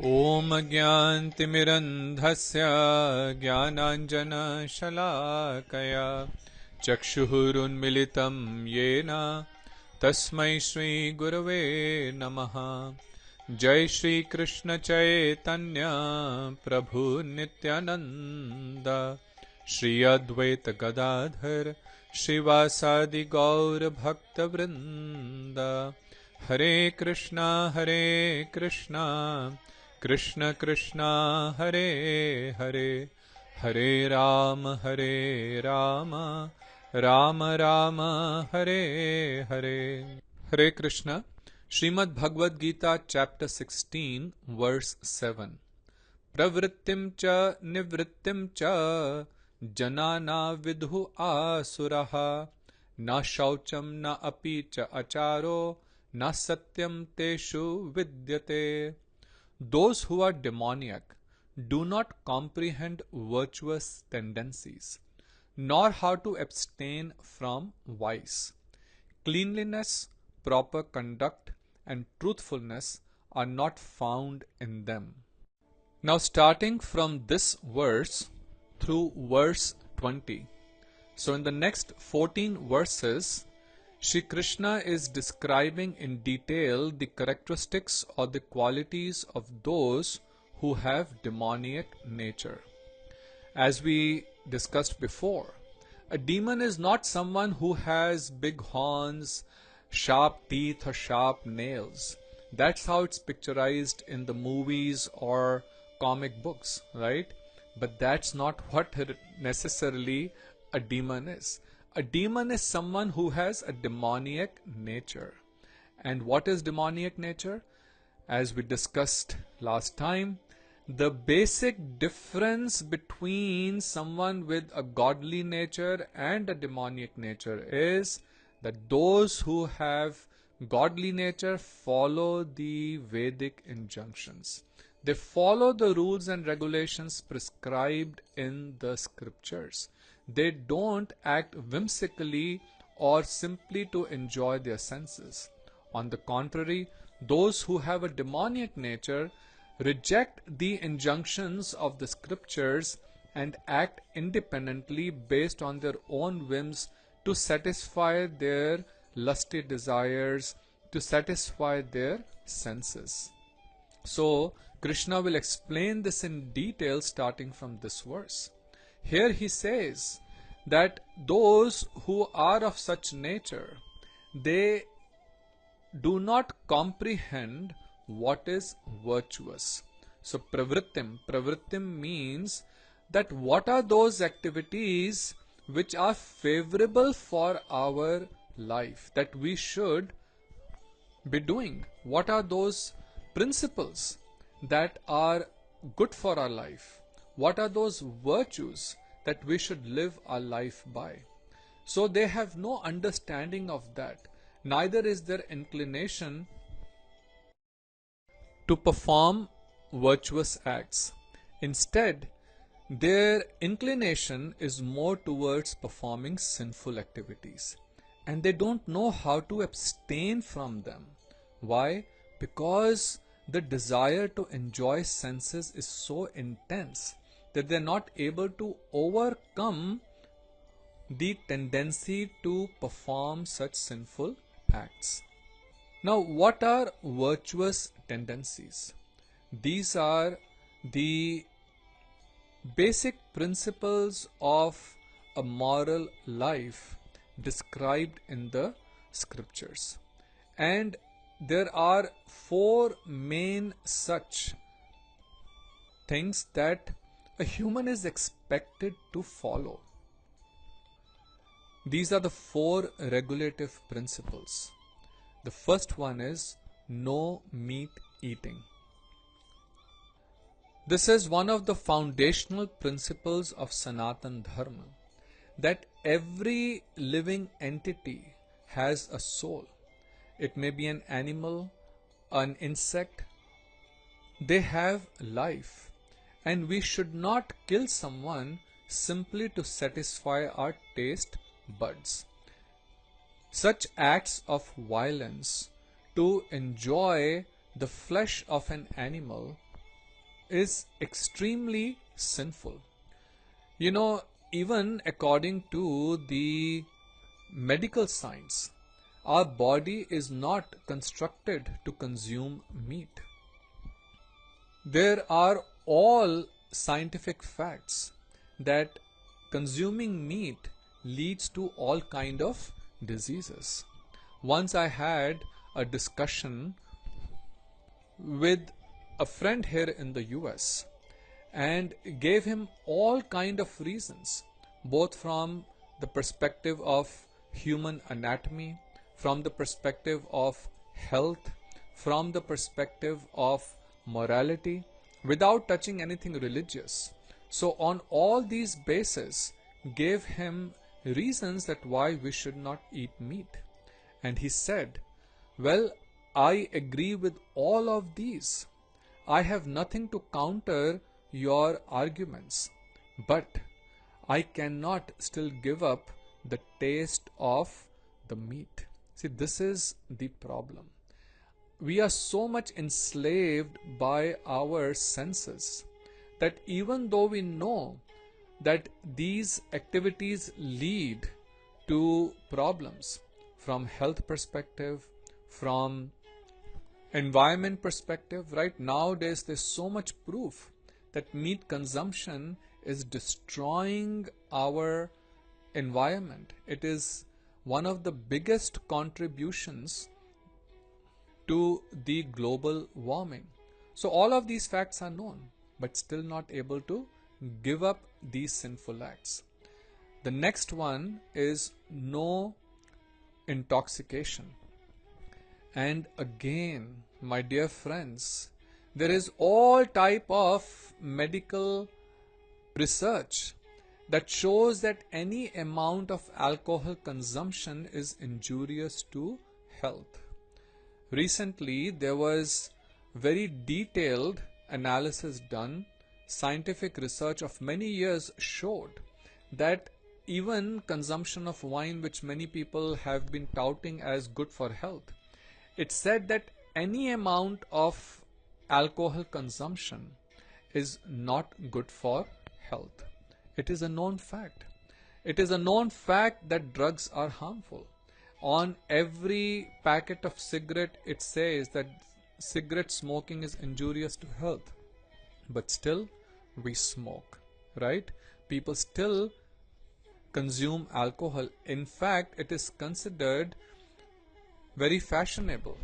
ॐ ज्ञानतिमिरन्धस्य ज्ञानाञ्जनशलाकया चक्षुरुन्मिलितं येन तस्मै श्रीगुरवे नमः। जय श्रीकृष्ण चैतन्य प्रभु नित्यानन्द श्री अद्वैत गदाधर श्रीवासादि गौर भक्तवृन्द। हरे कृष्णा कृष्ण कृष्ण हरे हरे, हरे राम राम राम हरे हरे। हरे Krishna. Srimad Bhagavad Gita chapter 16 verse 7. Pravrittim cha nivrittim cha janana vidhu asuraha na shaucham na api cha acharo na satyam teshu vidyate. Those who are demoniac do not comprehend virtuous tendencies, nor how to abstain from vice. Cleanliness, proper conduct, and truthfulness are not found in them. Now, starting from this verse through verse 20. So, in the next 14 verses, Shri Krishna is describing in detail the characteristics or the qualities of those who have demoniac nature. As we discussed before, a demon is not someone who has big horns, sharp teeth, or sharp nails. That's how it's picturized in the movies or comic books, right? But that's not what necessarily a demon is. A demon is someone who has a demoniac nature. And what is demoniac nature? As we discussed last time, the basic difference between someone with a godly nature and a demoniac nature is that those who have godly nature follow the Vedic injunctions. They follow the rules and regulations prescribed in the scriptures. They don't act whimsically or simply to enjoy their senses. On the contrary, those who have a demoniac nature reject the injunctions of the scriptures and act independently based on their own whims to satisfy their lusty desires, to satisfy their senses. So, Krishna will explain this in detail starting from this verse. Here he says that those who are of such nature, they do not comprehend what is virtuous. So pravrittim means that what are those activities which are favorable for our life, that we should be doing. What are those principles that are good for our life? What are those virtues that we should live our life by? So they have no understanding of that. Neither is there inclination to perform virtuous acts. Instead, their inclination is more towards performing sinful activities. And they don't know how to abstain from them. Why? Because the desire to enjoy senses is so intense that they're not able to overcome the tendency to perform such sinful acts. Now, what are virtuous tendencies? These are the basic principles of a moral life described in the scriptures. And there are four main such things that a human is expected to follow. These are the four regulative principles. The first one is no meat eating. This is one of the foundational principles of Sanatan Dharma, that every living entity has a soul. It may be an animal, an insect. They have life, and we should not kill someone simply to satisfy our taste buds. Such acts of violence to enjoy the flesh of an animal is extremely sinful. You know, even according to the medical science, our body is not constructed to consume meat. There are all scientific facts that consuming meat leads to all kind of diseases. Once I had a discussion with a friend here in the US and gave him all kind of reasons, both from the perspective of human anatomy, from the perspective of health, from the perspective of morality, without touching anything religious. So on all these bases, gave him reasons that why we should not eat meat. And he said, well, I agree with all of these. I have nothing to counter your arguments, but I cannot still give up the taste of the meat. See, this is the problem. We are so much enslaved by our senses that even though we know that these activities lead to problems from health perspective, from environment perspective, right? Nowadays there's so much proof that meat consumption is destroying our environment. It is one of the biggest contributions to the global warming. So all of these facts are known, but still not able to give up these sinful acts. The next one is no intoxication. And again, my dear friends, there is all type of medical research that shows that any amount of alcohol consumption is injurious to health. Recently, there was very detailed analysis done. Scientific research of many years showed that even consumption of wine, which many people have been touting as good for health, it said that any amount of alcohol consumption is not good for health. It is a known fact. It is a known fact that drugs are harmful. On every packet of cigarette, it says that cigarette smoking is injurious to health. But still, we smoke, right? People still consume alcohol. In fact, it is considered very fashionable.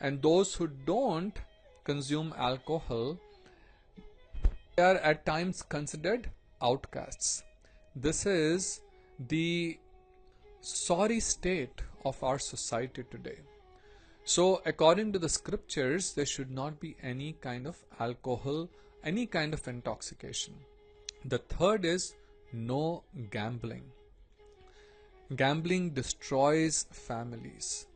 And those who don't consume alcohol, they are at times considered outcasts. This is the sorry state of our society today. So according to the scriptures, there should not be any kind of alcohol, any kind of intoxication. The third is no gambling. Gambling destroys families.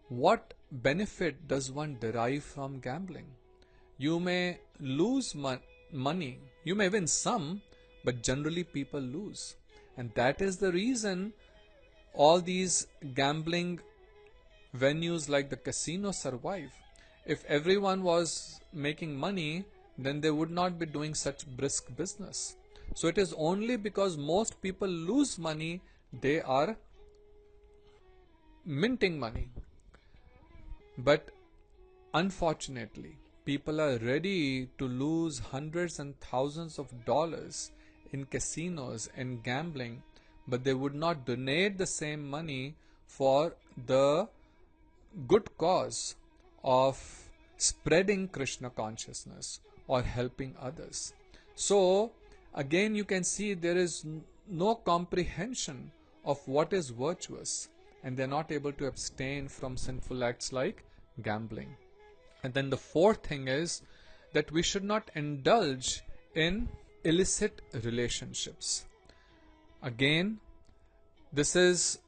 What benefit does one derive from gambling? You may lose money, you may win some, but generally people lose. And that is the reason all these gambling venues like the casino survive. If everyone was making money, then they would not be doing such brisk business. So it is only because most people lose money, they are minting money. But unfortunately, people are ready to lose hundreds and thousands of dollars in casinos and gambling, but they would not donate the same money for the good cause of spreading Krishna consciousness or helping others. So again, you can see there is no comprehension of what is virtuous, and they're not able to abstain from sinful acts like gambling. And then the fourth thing is that we should not indulge in illicit relationships. Again, this is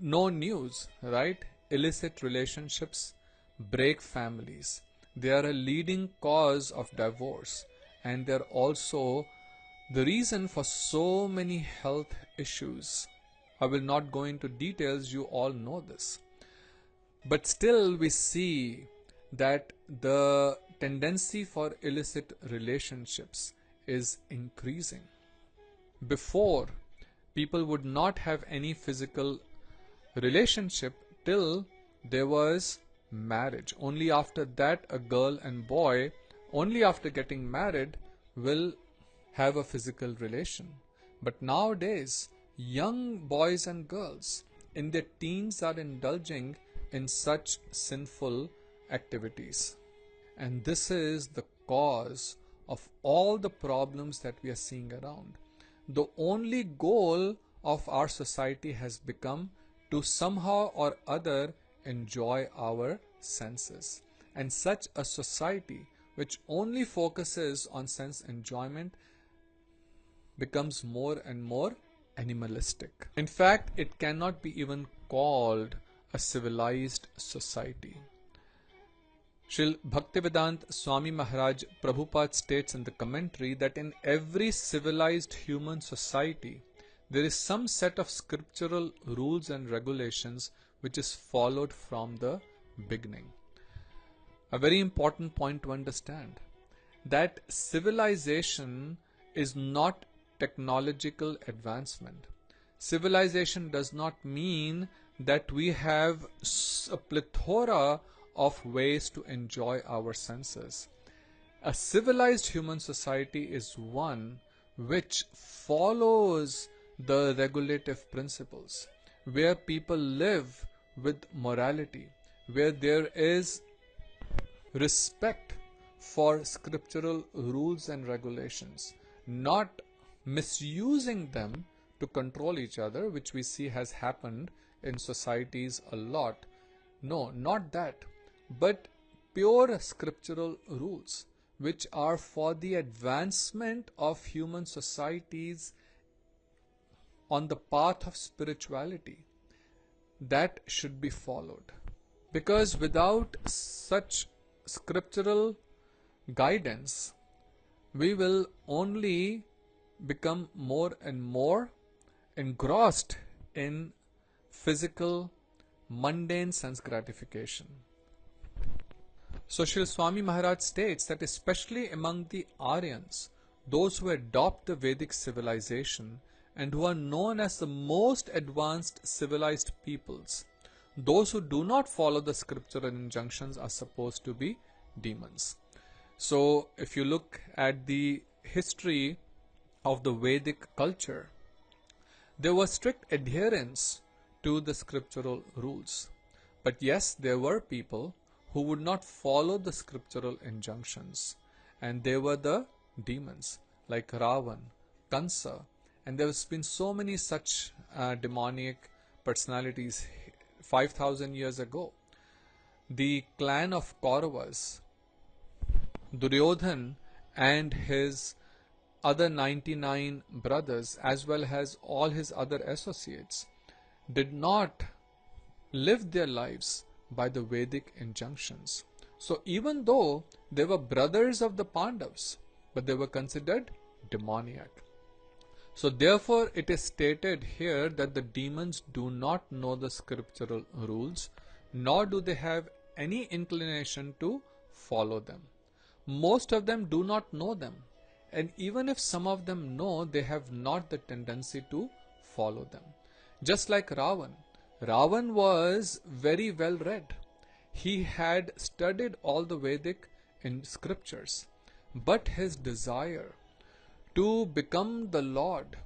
no news, right? Illicit relationships break families. They are a leading cause of divorce, and they're also the reason for so many health issues. I will not go into details, you all know this. But still we see that the tendency for illicit relationships is increasing. Before, people would not have any physical relationship till there was marriage. Only after that, a girl and boy, only after getting married, will have a physical relation. But nowadays, young boys and girls in their teens are indulging in such sinful activities. And this is the cause of all the problems that we are seeing around. The only goal of our society has become to somehow or other enjoy our senses. And such a society which only focuses on sense enjoyment becomes more and more animalistic. In fact, it cannot be even called a civilized society. Srila Bhaktivedanta Swami Maharaj Prabhupada states in the commentary that in every civilized human society, there is some set of scriptural rules and regulations which is followed from the beginning. A very important point to understand, that civilization is not technological advancement. Civilization does not mean that we have a plethora of ways to enjoy our senses. A civilized human society is one which follows the regulative principles, where people live with morality, where there is respect for scriptural rules and regulations, not misusing them to control each other, which we see has happened in societies a lot. No, not that, but pure scriptural rules, which are for the advancement of human societies on the path of spirituality, that should be followed. Because without such scriptural guidance, we will only become more and more engrossed in physical, mundane sense gratification. So Srila Swami Maharaj states that especially among the Aryans, those who adopt the Vedic civilization and who are known as the most advanced civilized peoples, those who do not follow the scriptural injunctions are supposed to be demons. So if you look at the history of the Vedic culture, there was strict adherence to the scriptural rules. But yes, there were people who would not follow the scriptural injunctions, and they were the demons like Ravan, Kansa, and there has been so many such demoniac personalities 5,000 years ago. The clan of Kauravas, Duryodhan and his other 99 brothers, as well as all his other associates, did not live their lives by the Vedic injunctions. So even though they were brothers of the Pandavas, but they were considered demoniac. So therefore it is stated here that the demons do not know the scriptural rules, nor do they have any inclination to follow them. Most of them do not know them, and even if some of them know, they have not the tendency to follow them. Just like Ravan. Ravan was very well read. He had studied all the Vedic in scriptures, but his desire to become the Lord,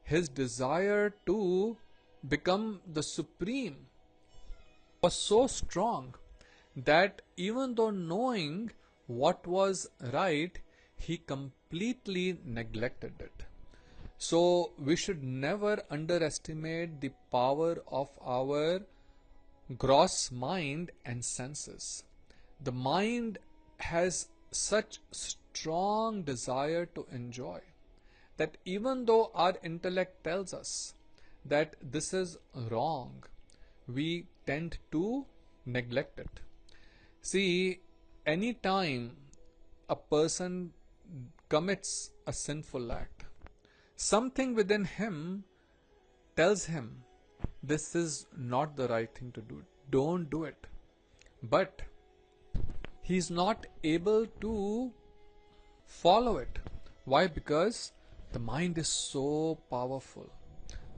his desire to become the Supreme was so strong that even though knowing what was right, he completely neglected it. So we should never underestimate the power of our gross mind and senses. The mind has such strong desire to enjoy that even though our intellect tells us that this is wrong, we tend to neglect it. See, any time a person commits a sinful act, something within him tells him this is not the right thing to do. Don't do it. But he is not able to follow it. Why? Because the mind is so powerful.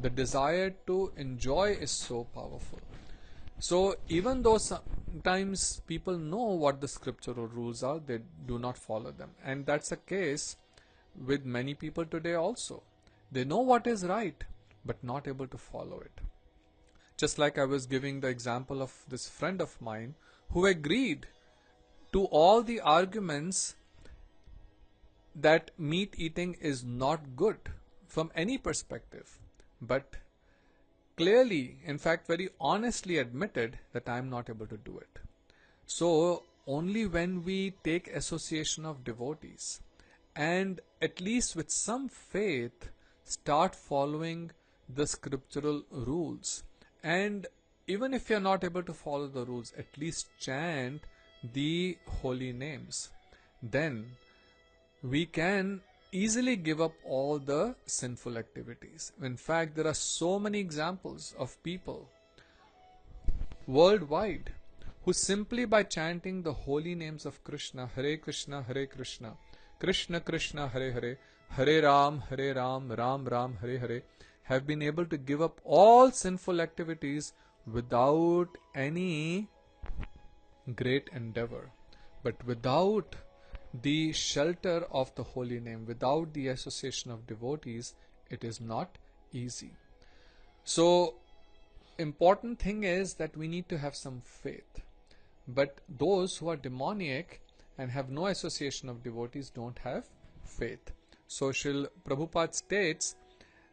The desire to enjoy is so powerful. So even though sometimes people know what the scriptural rules are, they do not follow them. And that's the case with many people today also. They know what is right, but not able to follow it. Just like I was giving the example of this friend of mine who agreed to all the arguments that meat eating is not good from any perspective, but clearly, in fact, very honestly admitted that I am not able to do it. So, only when we take association of devotees and at least with some faith start following the scriptural rules, and even if you are not able to follow the rules, at least chant the holy names, then we can easily give up all the sinful activities. In fact, there are so many examples of people worldwide who simply by chanting the holy names of Krishna, Hare Krishna, Hare Krishna, Krishna Krishna, Hare Hare, Hare Ram, Ram Ram, Hare Hare, have been able to give up all sinful activities without any great endeavor. But without the shelter of the holy name, without the association of devotees, it is not easy. So, important thing is that we need to have some faith. But those who are demoniac and have no association of devotees don't have faith. So Srila Prabhupada states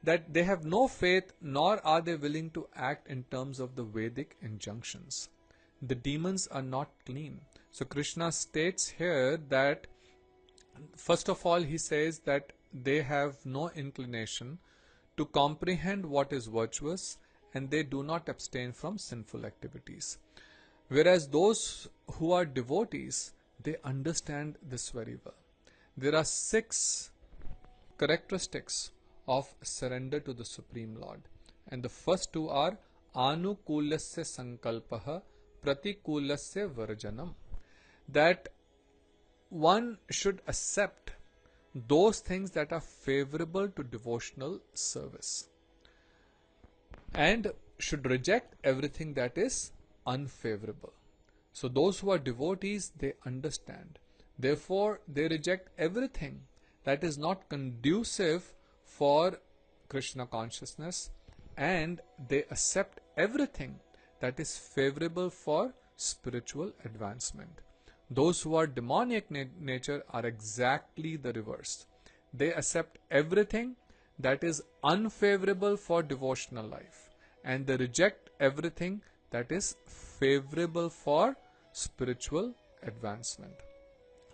that they have no faith, nor are they willing to act in terms of the Vedic injunctions. The demons are not clean. So Krishna states here that first of all he says that they have no inclination to comprehend what is virtuous, and they do not abstain from sinful activities. Whereas those who are devotees, they understand this very well. There are 6 characteristics of surrender to the Supreme Lord. And the first 2 are Anukulasya Sankalpaha, Pratikulasya Varjanam. That one should accept those things that are favorable to devotional service and should reject everything that is unfavorable. So those who are devotees, they understand. Therefore, they reject everything that is not conducive for Krishna consciousness, and they accept everything that is favorable for spiritual advancement. Those who are demoniac nature are exactly the reverse. They accept everything that is unfavorable for devotional life, and they reject everything that is favorable for spiritual advancement.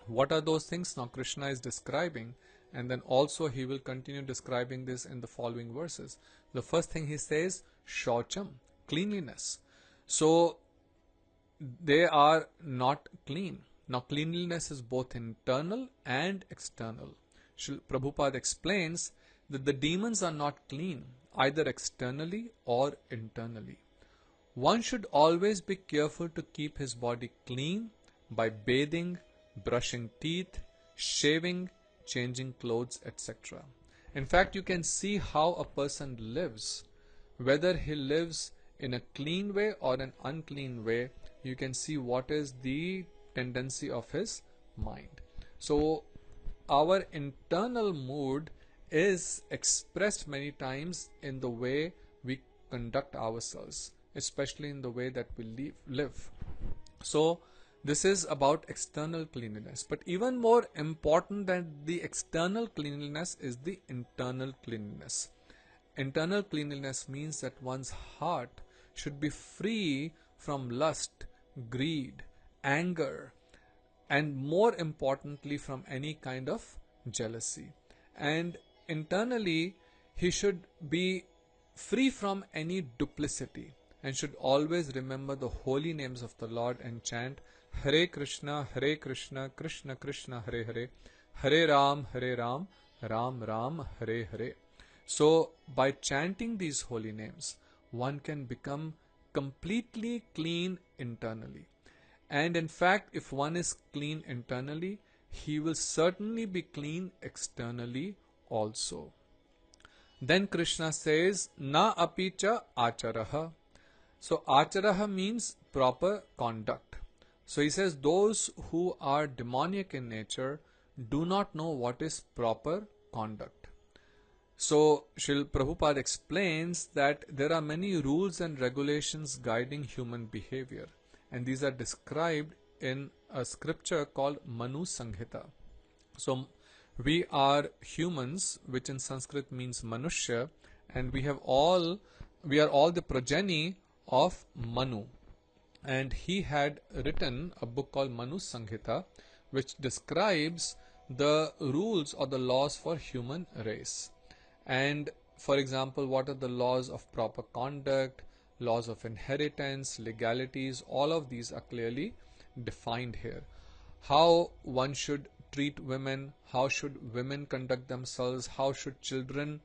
What are those things? Now Krishna is describing, and then also he will continue describing this in the following verses. The first thing he says, Shaucham, cleanliness. So they are not clean. Now cleanliness is both internal and external. Prabhupada explains that the demons are not clean, either externally or internally. One should always be careful to keep his body clean by bathing, brushing teeth, shaving, changing clothes, etc. In fact, you can see how a person lives. Whether he lives in a clean way or an unclean way, you can see what is the tendency of his mind. So, our internal mood is expressed many times in the way we conduct ourselves, especially in the way that we live. So, this is about external cleanliness. But even more important than the external cleanliness is the internal cleanliness. Internal cleanliness means that one's heart should be free from lust, greed, anger, and more importantly from any kind of jealousy. And internally, he should be free from any duplicity and should always remember the holy names of the Lord and chant Hare Krishna, Krishna Krishna, Hare Hare, Hare Ram, Ram Ram, Hare Hare. So, by chanting these holy names, one can become completely clean internally. And in fact, if one is clean internally, he will certainly be clean externally also. Then Krishna says, Na apicha acharaha. So acharaha means proper conduct. So he says those who are demoniac in nature do not know what is proper conduct. So Srila Prabhupada explains that there are many rules and regulations guiding human behavior, and these are described in a scripture called Manu Sanghita. So we are humans, which in Sanskrit means Manushya, and we are all the progeny of Manu. And he had written a book called Manu Sanghita, which describes the rules or the laws for human race. And for example, what are the laws of proper conduct, laws of inheritance, legalities, all of these are clearly defined here. How one should treat women, how should women conduct themselves, how should children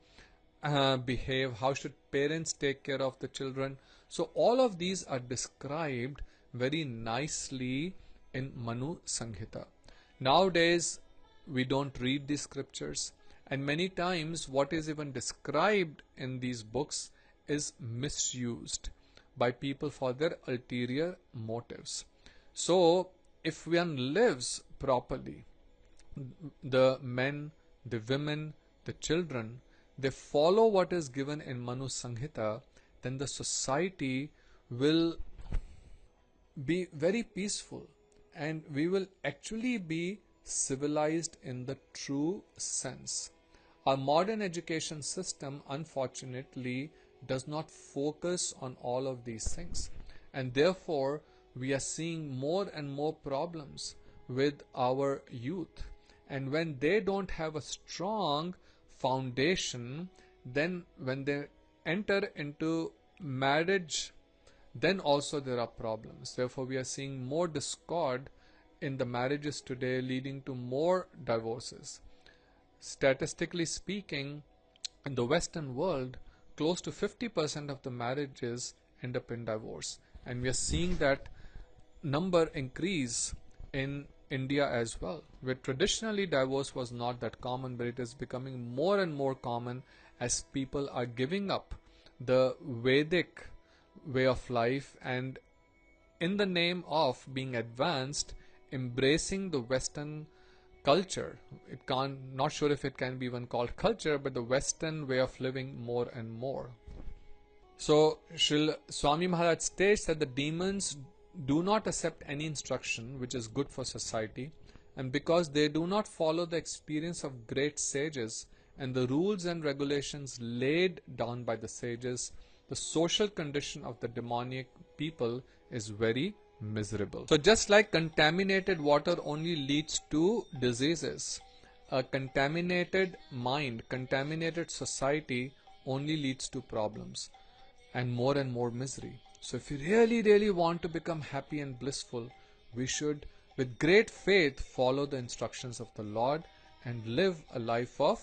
behave, how should parents take care of the children. So all of these are described very nicely in Manu Sanghita. Nowadays, we don't read these scriptures, and many times what is even described in these books is misused by people for their ulterior motives. So if one lives properly, the men, the women, the children, they follow what is given in Manu Sanghita, then the society will be very peaceful, and we will actually be civilized in the true sense. Our modern education system, unfortunately, does not focus on all of these things, and therefore we are seeing more and more problems with our youth. And when they don't have a strong foundation, then when they enter into marriage, then also there are problems. Therefore we are seeing more discord in the marriages today, leading to more divorces. Statistically speaking, in the Western world, close to 50% of the marriages end up in divorce, and we are seeing that number increase in India as well, where traditionally divorce was not that common, but it is becoming more and more common as people are giving up the Vedic way of life and, in the name of being advanced, embracing the Western culture. Not sure if it can be even called culture, but the Western way of living more and more. So Srila Swami Maharaj states that the demons do not accept any instruction which is good for society, and because they do not follow the experience of great sages and the rules and regulations laid down by the sages, the social condition of the demoniac people is very miserable. So just like contaminated water only leads to diseases, a contaminated mind, contaminated society only leads to problems and more misery. So if you really want to become happy and blissful, we should, with great faith, follow the instructions of the Lord and live a life of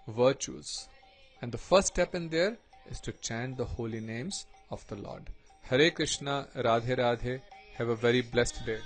virtues. And the first step in there is to chant the holy names of the Lord. Hare Krishna, Radhe Radhe. Have a very blessed day.